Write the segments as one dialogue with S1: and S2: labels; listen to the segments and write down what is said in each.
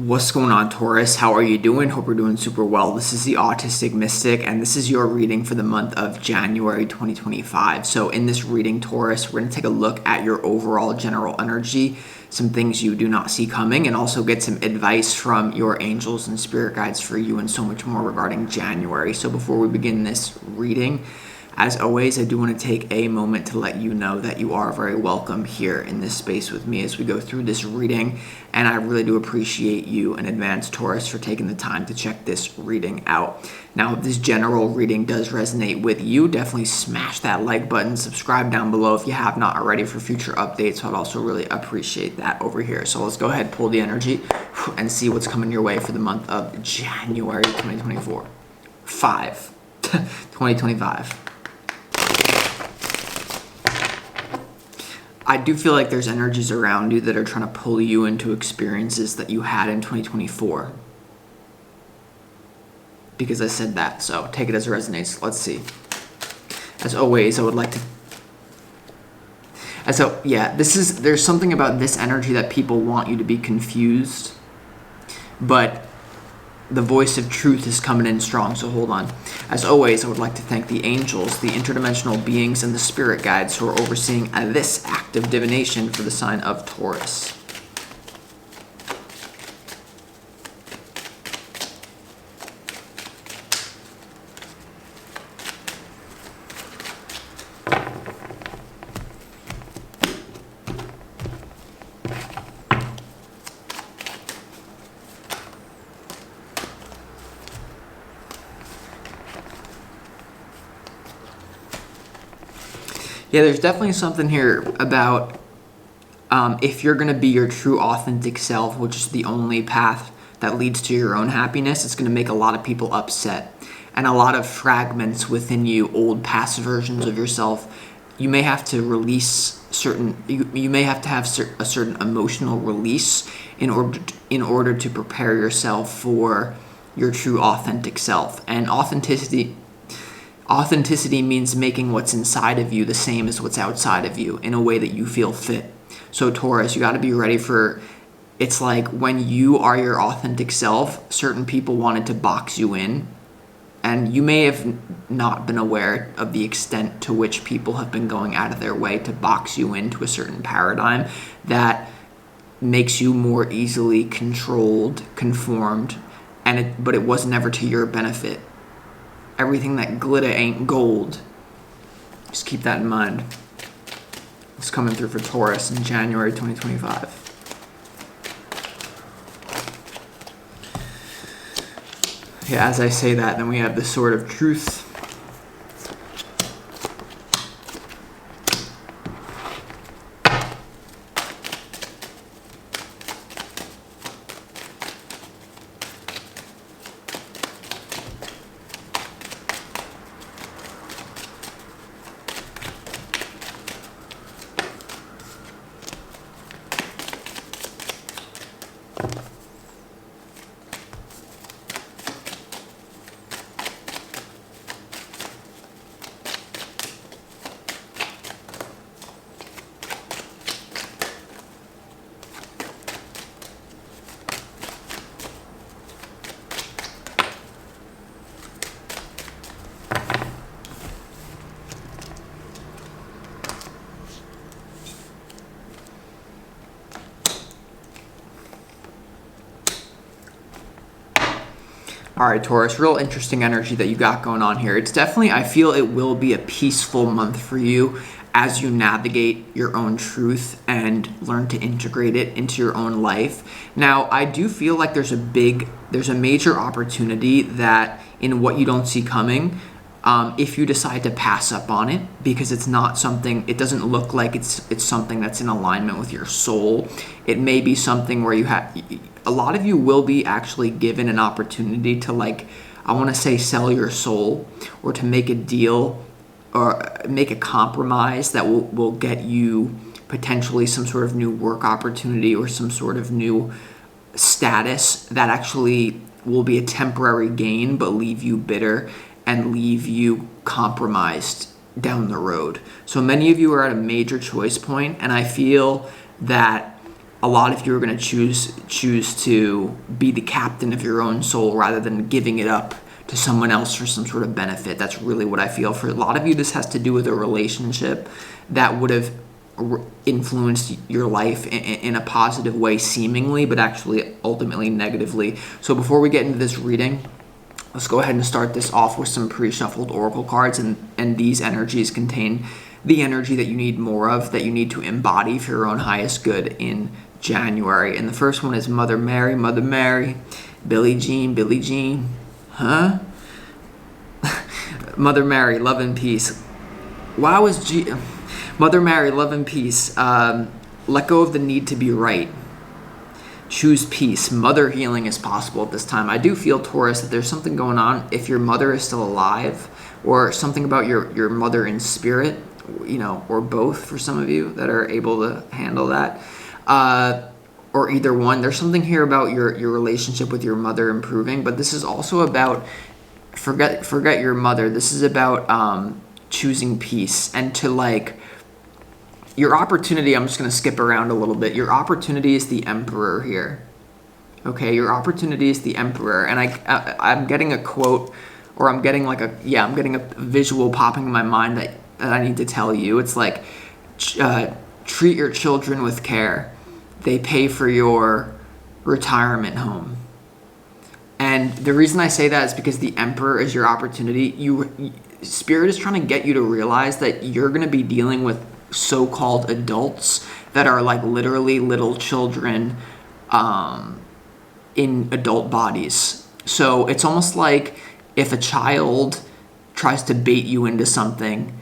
S1: What's going on, Taurus? How are you doing? Hope you're doing super well. This is the Autistic Mystic, and this is your reading for the month of January 2025. So in this reading, Taurus, we're going to take a look at your overall general energy, some things you do not see coming, and also get some advice from your angels and spirit guides for you and so much more regarding January. So before we begin this reading, as always, I do want to take a moment to let you know that you are very welcome here in this space with me as we go through this reading, and I really do appreciate you in advance, Taurus, for taking the time to check this reading out. Now, if this general reading does resonate with you, definitely smash that like button, subscribe down below if you have not already for future updates. I'd also really appreciate that over here. So let's go ahead, pull the energy, and see what's coming your way for the month of January 2024. 2025. I do feel like there's energies around you that are trying to pull you into experiences that you had in 2024. Because I said that, so take it as it resonates. Let's see. As always, I would like to... there's something about this energy that people want you to be confused, but the voice of truth is coming in strong, so hold on. As always, I would like to thank the angels, the interdimensional beings, and the spirit guides who are overseeing this act of divination for the sign of Taurus. Yeah, there's definitely something here about if you're going to be your true authentic self, which is the only path that leads to your own happiness, it's going to make a lot of people upset. And a lot of fragments within you, old past versions of yourself, you may have to release you may have to have a certain emotional release in order to prepare yourself for your true authentic self. And authenticity means making what's inside of you the same as what's outside of you in a way that you feel fit. So Taurus, you got to be ready for, it's like when you are your authentic self, certain people wanted to box you in, and you may have not been aware of the extent to which people have been going out of their way to box you into a certain paradigm that makes you more easily controlled, conformed, but it was never to your benefit. Everything that glitter ain't gold. Just keep that in mind. It's coming through for Taurus in January 2025. Yeah, as I say that, then we have the Sword of Truth. All right, Taurus, real interesting energy that you got going on here. It's definitely, I feel it will be a peaceful month for you as you navigate your own truth and learn to integrate it into your own life. Now, I do feel like there's a major opportunity that in what you don't see coming, if you decide to pass up on it, because it's not something, it doesn't look like it's something that's in alignment with your soul. It may be something where a lot of you will be actually given an opportunity to, like, I want to say sell your soul, or to make a deal or make a compromise that will get you potentially some sort of new work opportunity or some sort of new status that actually will be a temporary gain but leave you bitter and leave you compromised down the road. So many of you are at a major choice point, and I feel that a lot of you are going to choose to be the captain of your own soul rather than giving it up to someone else for some sort of benefit. That's really what I feel. For a lot of you, this has to do with a relationship that would have influenced your life in a positive way seemingly, but actually ultimately negatively. So before we get into this reading, let's go ahead and start this off with some pre-shuffled oracle cards, and these energies contain the energy that you need more of, that you need to embody for your own highest good in January. And the first one is Mother Mary, Billie Jean, huh? Mother Mary, love and peace. Wow, Mother Mary, love and peace. Let go of the need to be right. Choose peace. Mother healing is possible at this time. I do feel, Taurus, that there's something going on if your mother is still alive, or something about your mother in spirit, or both for some of you that are able to handle that. Or either one. There's something here about your relationship with your mother improving, but this is also about forget your mother. This is about choosing peace and to your opportunity. I'm just going to skip around a little bit. Your opportunity is the Emperor here. Okay, your opportunity is the Emperor, and I'm getting a quote, or I'm getting I'm getting a visual popping in my mind that I need to tell you. It's like, treat your children with care. They pay for your retirement home. And the reason I say that is because the Emperor is your opportunity. Spirit is trying to get you to realize that you're going to be dealing with so-called adults that are literally little children in adult bodies. So it's almost like if a child tries to bait you into something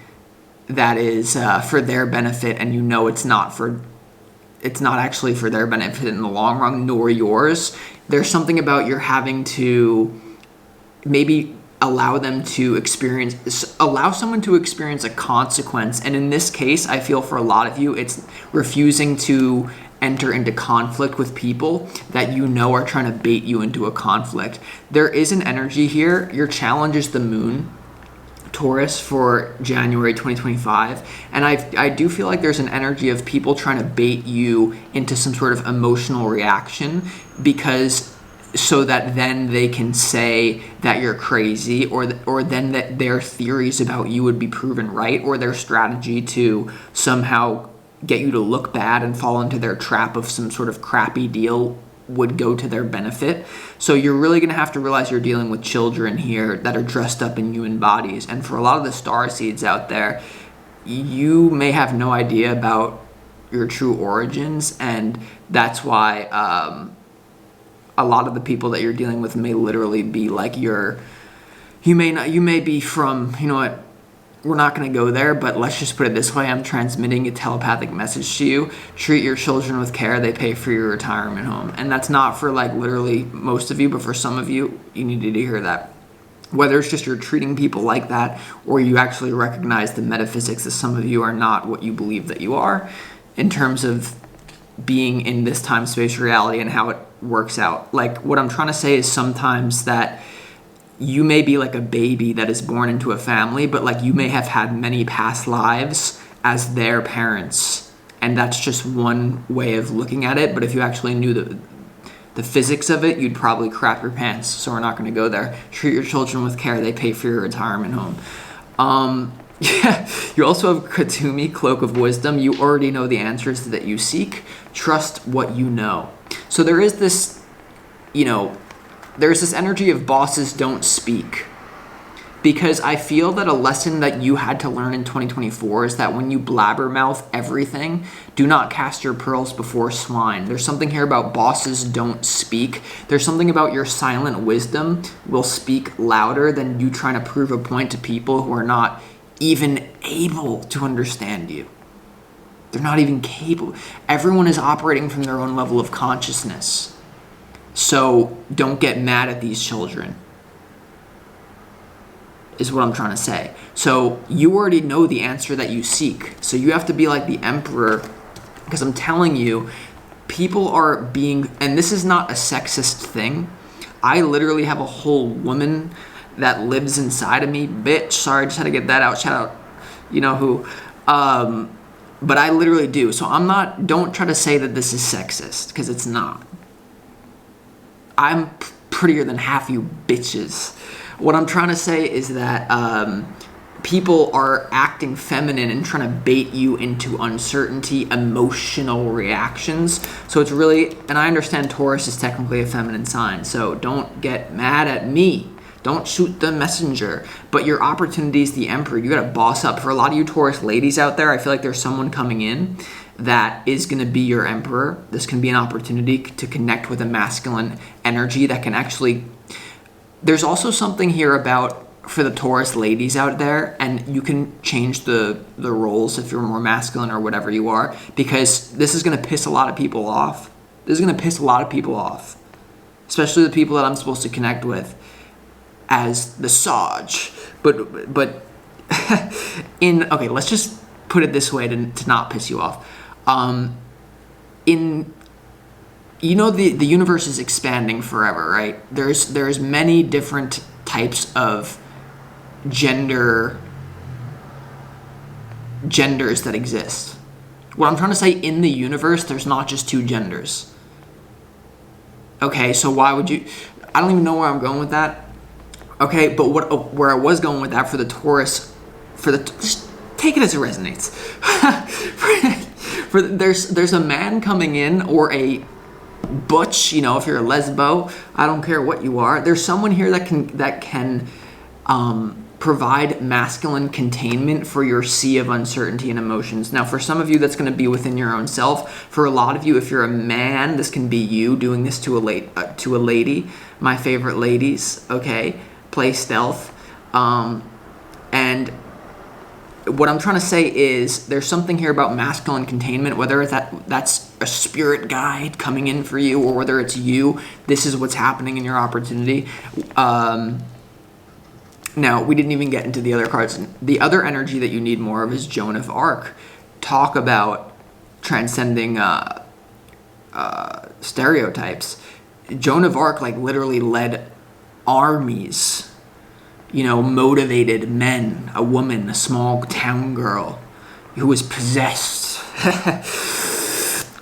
S1: that is for their benefit, and it's not actually for their benefit in the long run, nor yours. There's something about you're having to maybe allow someone to experience a consequence. And in this case, I feel for a lot of you, it's refusing to enter into conflict with people that are trying to bait you into a conflict. There is an energy here. Your challenge is the moon, Taurus, for January 2025, and I do feel like there's an energy of people trying to bait you into some sort of emotional reaction, so that then they can say that you're crazy, or then that their theories about you would be proven right, or their strategy to somehow get you to look bad and fall into their trap of some sort of crappy deal would go to their benefit. So you're really going to have to realize you're dealing with children here that are dressed up in human bodies. And for a lot of the star seeds out there, you may have no idea about your true origins, and that's why a lot of the people that you're dealing with may literally be you may be from, we're not going to go there, but let's just put it this way. I'm transmitting a telepathic message to you. Treat your children with care. They pay for your retirement home. And that's not for literally most of you, but for some of you, you needed to hear that. Whether it's just you're treating people like that, or you actually recognize the metaphysics that some of you are not what you believe that you are in terms of being in this time, space, reality, and how it works out. What I'm trying to say is sometimes that you may be like a baby that is born into a family, but you may have had many past lives as their parents, and that's just one way of looking at it. But if you actually knew the physics of it, you'd probably crap your pants. So we're not going to go there. Treat your children with care. They pay for your retirement home. You also have Katumi, Cloak of Wisdom. You already know the answers that you seek. Trust what you know. So there is this, there's this energy of bosses don't speak, because I feel that a lesson that you had to learn in 2024 is that when you blabbermouth everything, do not cast your pearls before swine. There's something here about bosses don't speak. There's something about your silent wisdom will speak louder than you trying to prove a point to people who are not even able to understand you. They're not even capable. Everyone is operating from their own level of consciousness. So don't get mad at these children, is what I'm trying to say. So you already know the answer that you seek. So you have to be like the Emperor, because I'm telling you, people are being, and this is not a sexist thing. I literally have a whole woman that lives inside of me. Bitch, sorry, just had to get that out. Shout out, you know who. But I literally do. So don't try to say that this is sexist, because it's not. I'm prettier than half you bitches. What I'm trying to say is that people are acting feminine and trying to bait you into uncertainty, emotional reactions. So it's really, and I understand Taurus is technically a feminine sign, so don't get mad at me. Don't shoot the messenger. But your opportunity is the Emperor. You gotta boss up. For a lot of you Taurus ladies out there, I feel like there's someone coming in that is going to be your Emperor. This can be an opportunity to connect with a masculine energy that can actually... There's also something here about, for the Taurus ladies out there, and you can change the roles if you're more masculine or whatever you are, because this is going to piss a lot of people off. This is going to piss a lot of people off, especially the people that I'm supposed to connect with as the Saj. But okay, let's just put it this way to not piss you off. The universe is expanding forever, right? There's many different types of genders that exist. What I'm trying to say, in the universe, there's not just two genders. Okay, so why would you... I don't even know where I'm going with that. Okay, but where I was going with that for the Taurus, just take it as it resonates. There's a man coming in, or a butch, if you're a lesbo, I don't care what you are. There's someone here that can provide masculine containment for your sea of uncertainty and emotions. Now, for some of you, that's going to be within your own self. For a lot of you, if you're a man, this can be you doing this to a lady. My favorite ladies, okay? Play stealth. And what I'm trying to say is there's something here about masculine containment, whether that's a spirit guide coming in for you or whether it's you. This is what's happening in your opportunity. Now, we didn't even get into the other cards. The other energy that you need more of is Joan of Arc. Talk about transcending stereotypes. Joan of Arc literally led armies. Motivated men, a woman, a small town girl who was possessed.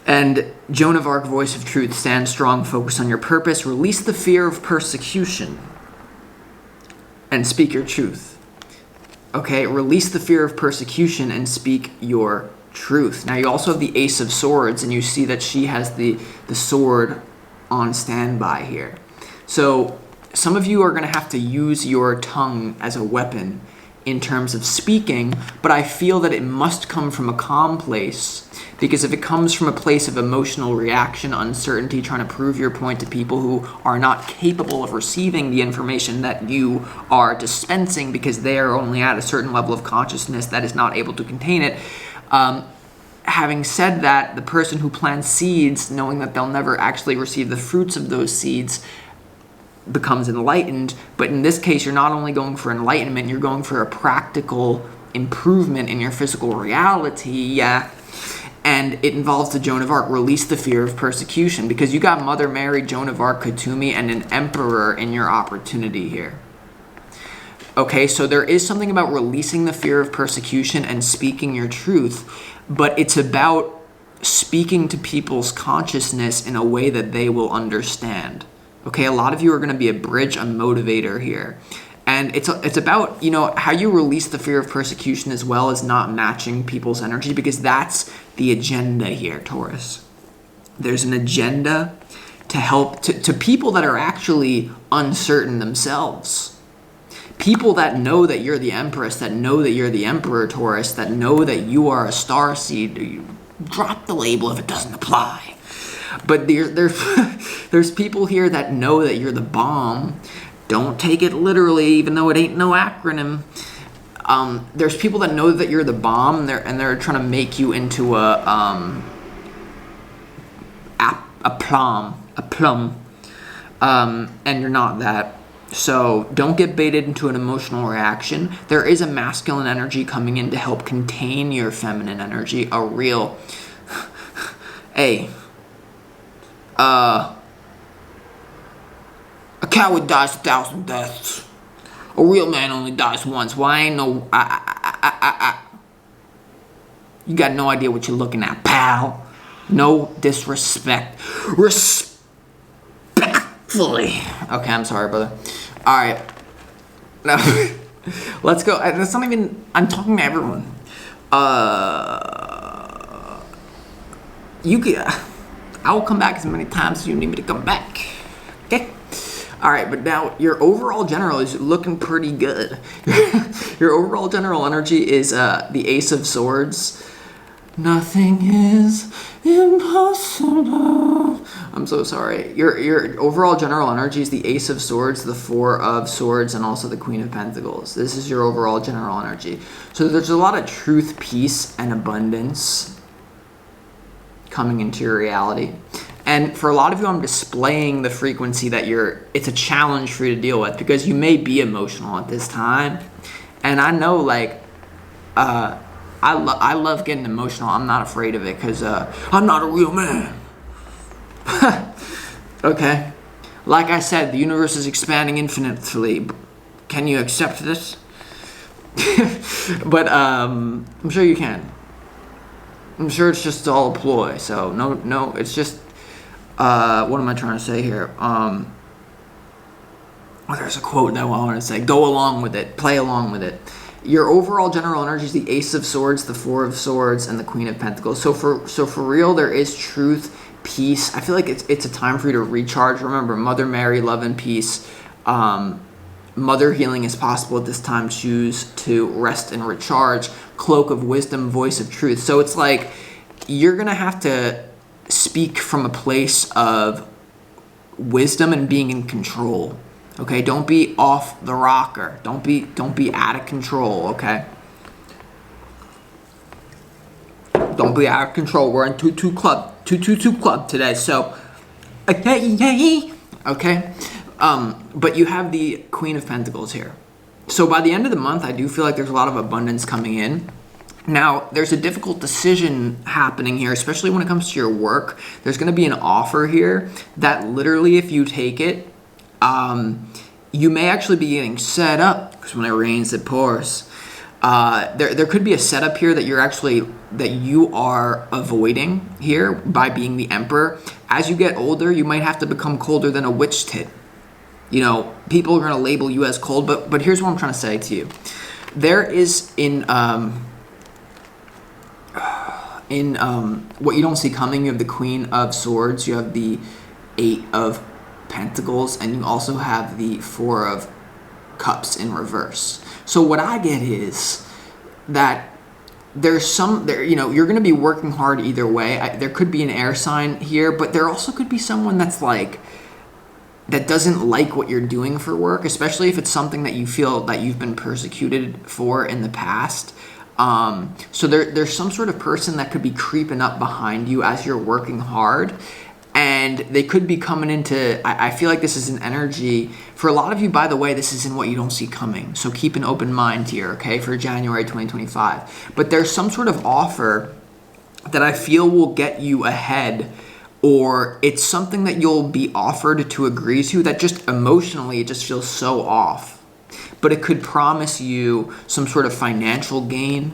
S1: And Joan of Arc, voice of truth, stand strong, focus on your purpose, release the fear of persecution, and speak your truth. Okay, release the fear of persecution and speak your truth. Now, you also have the Ace of Swords, and you see that she has the sword on standby here. So some of you are going to have to use your tongue as a weapon in terms of speaking, but I feel that it must come from a calm place, because if it comes from a place of emotional reaction, uncertainty, trying to prove your point to people who are not capable of receiving the information that you are dispensing because they are only at a certain level of consciousness that is not able to contain it. Having said that, the person who plants seeds, knowing that they'll never actually receive the fruits of those seeds, becomes enlightened. But in this case, you're not only going for enlightenment, you're going for a practical improvement in your physical reality. And it involves the Joan of Arc. Release the fear of persecution, because you got Mother Mary, Joan of Arc, Katumi, and an Emperor in your opportunity here. Okay, so there is something about releasing the fear of persecution and speaking your truth, but it's about speaking to people's consciousness in a way that they will understand. Okay, a lot of you are going to be a bridge, a motivator here. And it's about, how you release the fear of persecution as well as not matching people's energy, because that's the agenda here, Taurus. There's an agenda to help to people that are actually uncertain themselves. People that know that you're the Empress, that know that you're the Emperor, Taurus, that know that you are a starseed. You drop the label if it doesn't apply. But there's people here that know that you're the bomb. Don't take it literally, even though it ain't no acronym. There's people that know that you're the bomb, and they're trying to make you into a plum, and you're not that. So don't get baited into an emotional reaction. There is a masculine energy coming in to help contain your feminine energy. A real, a coward dies 1,000 deaths. A real man only dies once. Why ain't no... You got no idea what you're looking at, pal. No disrespect. Respectfully. Okay, I'm sorry, brother. All right. Now, let's go. That's not even... I'm talking to everyone. I will come back as many times as you need me to come back. Okay? All right, but now your overall general is looking pretty good. Your overall general energy is the Ace of Swords. Nothing is impossible. I'm so sorry. Your overall general energy is the Ace of Swords, the Four of Swords, and also the Queen of Pentacles. This is your overall general energy. So there's a lot of truth, peace, and abundance coming into your reality. And for a lot of you, I'm displaying the frequency that it's a challenge for you to deal with, because you may be emotional at this time. And I know, like, I love getting emotional. I'm not afraid of it, because I'm not a real man. Okay. Like I said, the universe is expanding infinitely. Can you accept this? But I'm sure you can. I'm sure it's just all a ploy. So no, it's just what am I trying to say here? There's a quote that I want to say. Go along with it. Play along with it. Your overall general energy is the Ace of Swords, the Four of Swords, and the Queen of Pentacles. So for real, there is truth, peace. I feel like it's a time for you to recharge. Remember, Mother Mary, love and peace. Mother healing is possible at this time. Choose to rest and recharge. Cloak of wisdom, voice of truth. So it's like you're going to have to speak from a place of wisdom and being in control. Okay? Don't be off the rocker. Don't be out of control, okay? Don't be out of control. We're in 222 club today. So okay. But you have the Queen of Pentacles here. So by the end of the month, I do feel like there's a lot of abundance coming in. Now, there's a difficult decision happening here, especially when it comes to your work. There's going to be an offer here that literally, if you take it, you may actually be getting set up, because when it rains, it pours. There could be a setup here that you are avoiding here by being the Emperor. As you get older, you might have to become colder than a witch tit. You know, people are going to label you as cold, but here's what I'm trying to say to you. There is in what you don't see coming, you have the Queen of Swords, you have the Eight of Pentacles, and you also have the Four of Cups in reverse. So what I get is that you're going to be working hard either way. There could be an air sign here, but there also could be someone that's like, that doesn't like what you're doing for work, especially if it's something that you feel that you've been persecuted for in the past. So there's some sort of person that could be creeping up behind you as you're working hard, and they could be coming into, I feel like this is an energy, for a lot of you, by the way, this isn't what you don't see coming. So keep an open mind here, okay, for January 2025. But there's some sort of offer that I feel will get you ahead, or it's something that you'll be offered to agree to that just emotionally, it just feels so off. But it could promise you some sort of financial gain,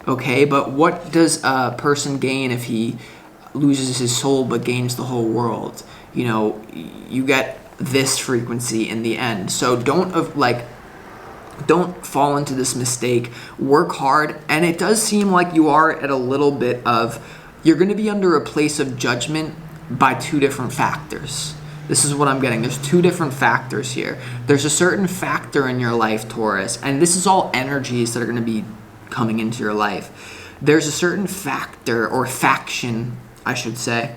S1: okay? But what does a person gain if he loses his soul but gains the whole world? You know, you get this frequency in the end. So don't fall into this mistake. Work hard, and it does seem like you are at a little bit of, you're going to be under a place of judgment by two different factors. This is what I'm getting. There's two different factors here. There's a certain factor in your life, Taurus, and this is all energies that are going to be coming into your life. There's a certain factor, or faction, I should say,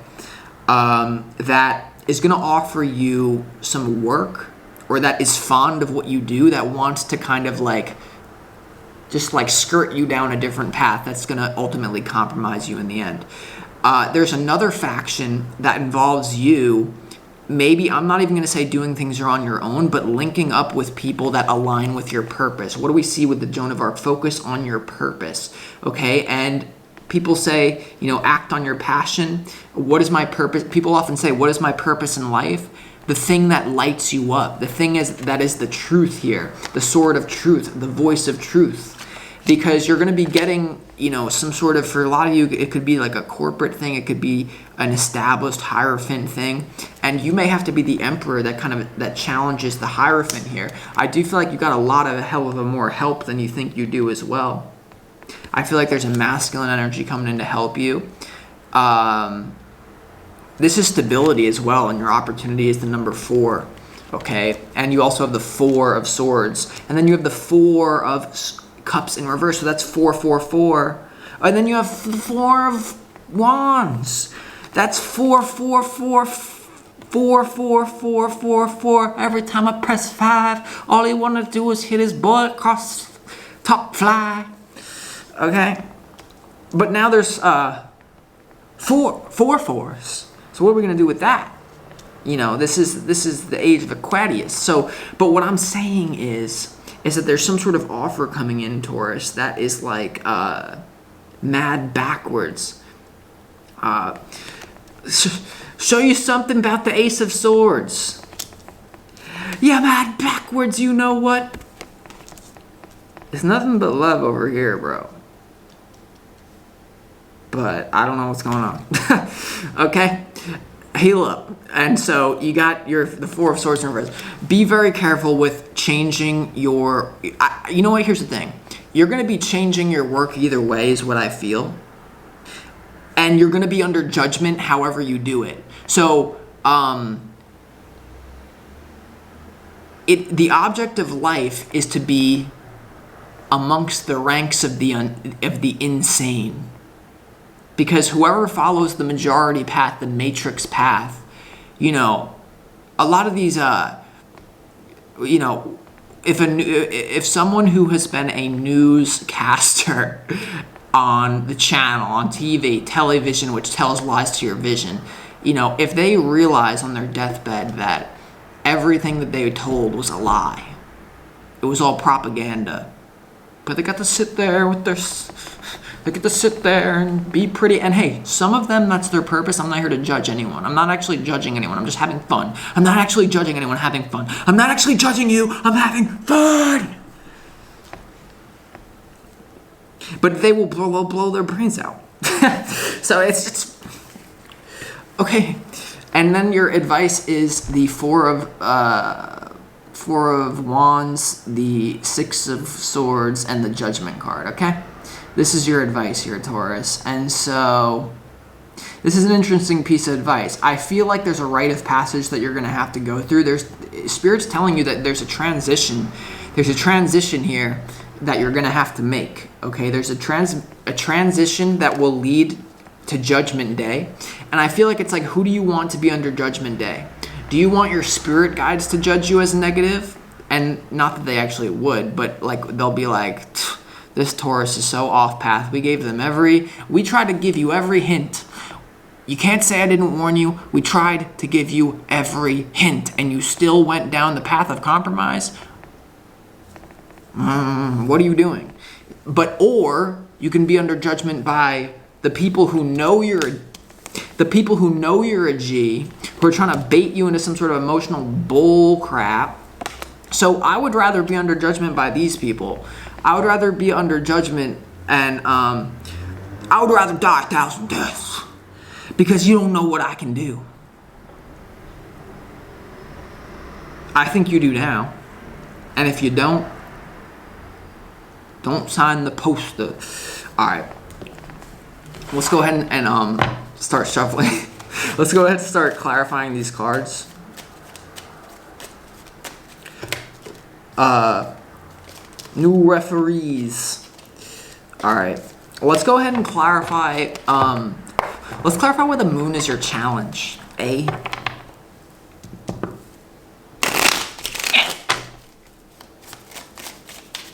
S1: that is going to offer you some work, or that is fond of what you do, that wants to kind of just skirt you down a different path that's going to ultimately compromise you in the end. There's another faction that involves you, maybe, I'm not even going to say doing things on your own, but linking up with people that align with your purpose. What do we see with the Joan of Arc? Focus on your purpose, okay? And people say, act on your passion. What is my purpose? People often say, what is my purpose in life? The thing that lights you up. The thing that is the truth here. The sword of truth. The voice of truth. because you're going to be getting, some sort of, for a lot of you, it could be like a corporate thing. It could be an established Hierophant thing. And you may have to be the emperor that challenges the Hierophant here. I do feel like you got a lot of more help than you think you do as well. I feel like there's a masculine energy coming in to help you. This is stability as well, and your opportunity is the number 4. Okay, and you also have the 4 of Swords, and then you have the 4 of Cups in reverse, so that's 4, 4, 4. And then you have 4 of Wands. That's 4, 4, 4, 4, 4, 4, 4, 4. Every time I press 5, all he wanted to do was hit his boy across top fly. Okay, but now there's 4 4s. So what are we gonna do with that? This is the age of Aquarius. So, but what I'm saying is that there's some sort of offer coming in, Taurus, that is like mad backwards. Show you something about the Ace of Swords. Yeah, mad backwards, you know what? It's nothing but love over here, bro. But I don't know what's going on. Okay? Heal up. And so you got the 4 of Swords in reverse. Be very careful with changing your... you know what? Here's the thing. You're going to be changing your work either way is what I feel. And you're going to be under judgment however you do it. So, the object of life is to be amongst the ranks of the insane. Because whoever follows the majority path, the matrix path, a lot of these, if someone who has been a newscaster on the channel, on TV, television, which tells lies to your vision, if they realize on their deathbed that everything that they told was a lie, it was all propaganda, but they got to sit there with their... They get to sit there and be pretty. And hey, some of them, that's their purpose. I'm not here to judge anyone. I'm not actually judging anyone. I'm just having fun. I'm not actually judging anyone, having fun. I'm not actually judging you. I'm having fun. But they will blow their brains out. So it's okay. And then your advice is the 4 of Wands, the 6 of Swords, and the Judgment card. Okay. This is your advice here, Taurus. And so, this is an interesting piece of advice. I feel like there's a rite of passage that you're going to have to go through. Spirit's telling you that there's a transition. There's a transition here that you're going to have to make. Okay, there's a transition that will lead to Judgment Day. And I feel like it's like, who do you want to be under Judgment Day? Do you want your spirit guides to judge you as negative? And not that they actually would, but like they'll be like... This Taurus is so off path. We tried to give you every hint. You can't say I didn't warn you. We tried to give you every hint, and you still went down the path of compromise. What are you doing? Or you can be under judgment by the people who know you're a G, who are trying to bait you into some sort of emotional bull crap. So I would rather be under judgment by these people. I would rather be under judgment, and I would rather die 1,000 deaths because you don't know what I can do. I think you do now. And if you don't sign the poster. All right. Let's go ahead and start shuffling. Let's go ahead and start clarifying these cards. New referees. All right. Let's go ahead and clarify. Let's clarify why the moon is your challenge.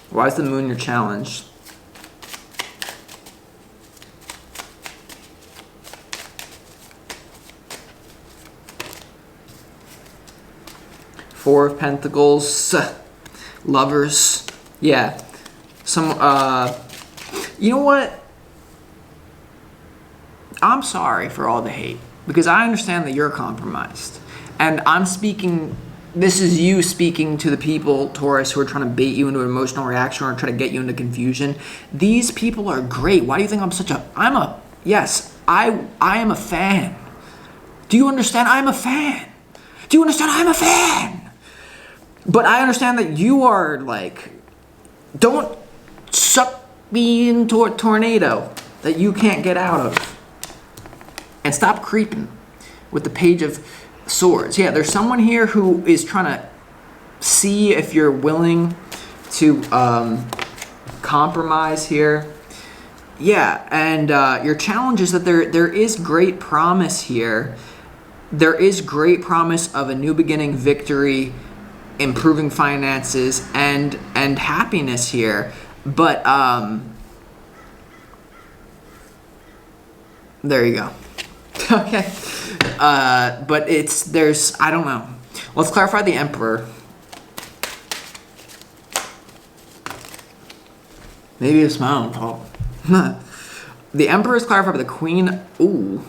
S1: Why is the moon your challenge? Four of Pentacles, Lovers. Yeah. You know what? I'm sorry for all the hate because I understand that you're compromised. And I'm speaking this is you speaking to the people, Taurus, who are trying to bait you into an emotional reaction or try to get you into confusion. These people are great. Why do you think I am a fan. Do you understand? I'm a fan. Do you understand? I'm a fan. But I understand that you are like, don't suck me into a tornado that you can't get out of. And stop creeping with the Page of Swords. Yeah, there's someone here who is trying to see if you're willing to compromise here. Yeah, and your challenge is that there is great promise here. There is great promise of a new beginning, victory, improving finances, and happiness here. But there you go. Okay. But I don't know. Let's clarify the Emperor. Maybe it's my own fault. The Emperor is clarified by the Queen. Ooh.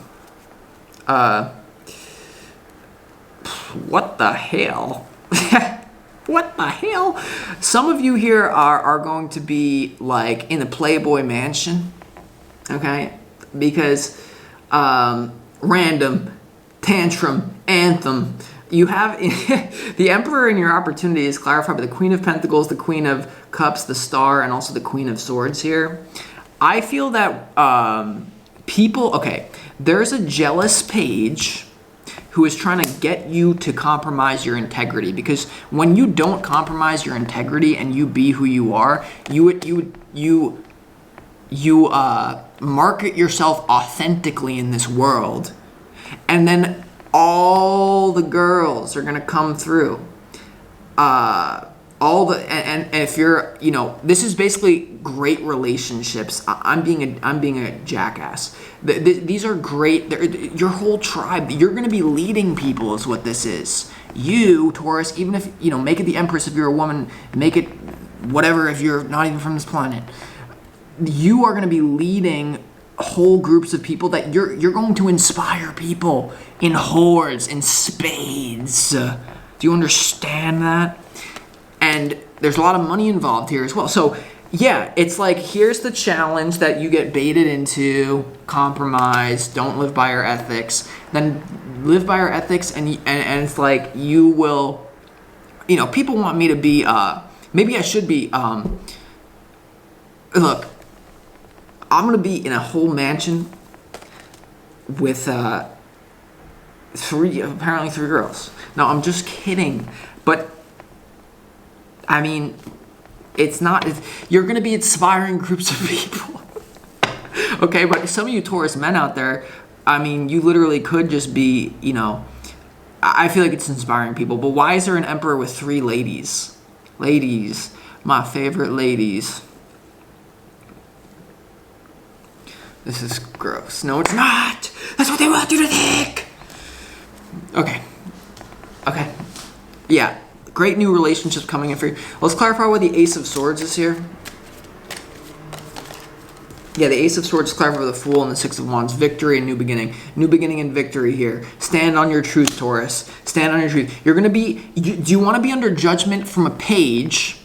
S1: What the hell? What the hell? Some of you here are going to be like in the Playboy Mansion. Okay? Because random, tantrum, anthem. You have the Emperor in your opportunity is clarified by the Queen of Pentacles, the Queen of Cups, the Star, and also the Queen of Swords here. I feel that there's a jealous page who is trying to get you to compromise your integrity, because when you don't compromise your integrity and you be who you are, you market yourself authentically in this world, and then all the girls are gonna come through. And if you're, this is basically great relationships. I'm being a jackass. These are great. Your whole tribe. You're gonna be leading people is what this is. You, Taurus, even if make it the Empress if you're a woman, make it whatever if you're not even from this planet. You are gonna be leading whole groups of people that you're going to inspire people in hordes, in spades. Do you understand that? And there's a lot of money involved here as well. So yeah, it's like, here's the challenge that you get baited into: compromise, don't live by your ethics. Then live by your ethics, and it's like you will, people want me to be, maybe I should be, look, I'm gonna be in a whole mansion with apparently three girls. No, I'm just kidding. But I mean, you're gonna be inspiring groups of people. Okay, but some of you Taurus men out there, I mean, you literally could just be, I feel like it's inspiring people. But why is there an Emperor with three ladies? Ladies, my favorite ladies. This is gross. No, it's not. That's what they want you to think. Okay. Yeah. Great new relationships coming in for you. Let's clarify what the Ace of Swords is here. Yeah, the Ace of Swords is clarified by the Fool and the Six of Wands. Victory and new beginning. New beginning and victory here. Stand on your truth, Taurus. Stand on your truth. You're going to be... Do you want to be under judgment from a page,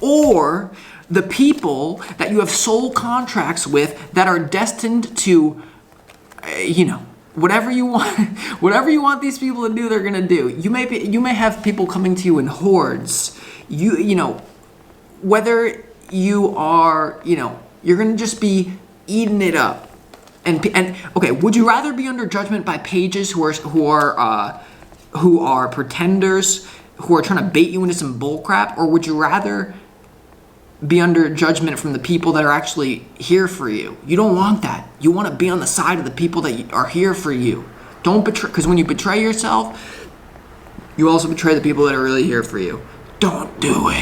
S1: or the people that you have soul contracts with that are destined to, whatever you want these people to do, they're gonna do. You may have people coming to you in hordes. Whether you are, you're gonna just be eating it up. And okay, would you rather be under judgment by pages who are pretenders, who are trying to bait you into some bullcrap, or would you rather be under judgment from the people that are actually here for you? You don't want that. You want to be on the side of the people that are here for you. Don't betray, because when you betray yourself, you also betray the people that are really here for you. Don't do it.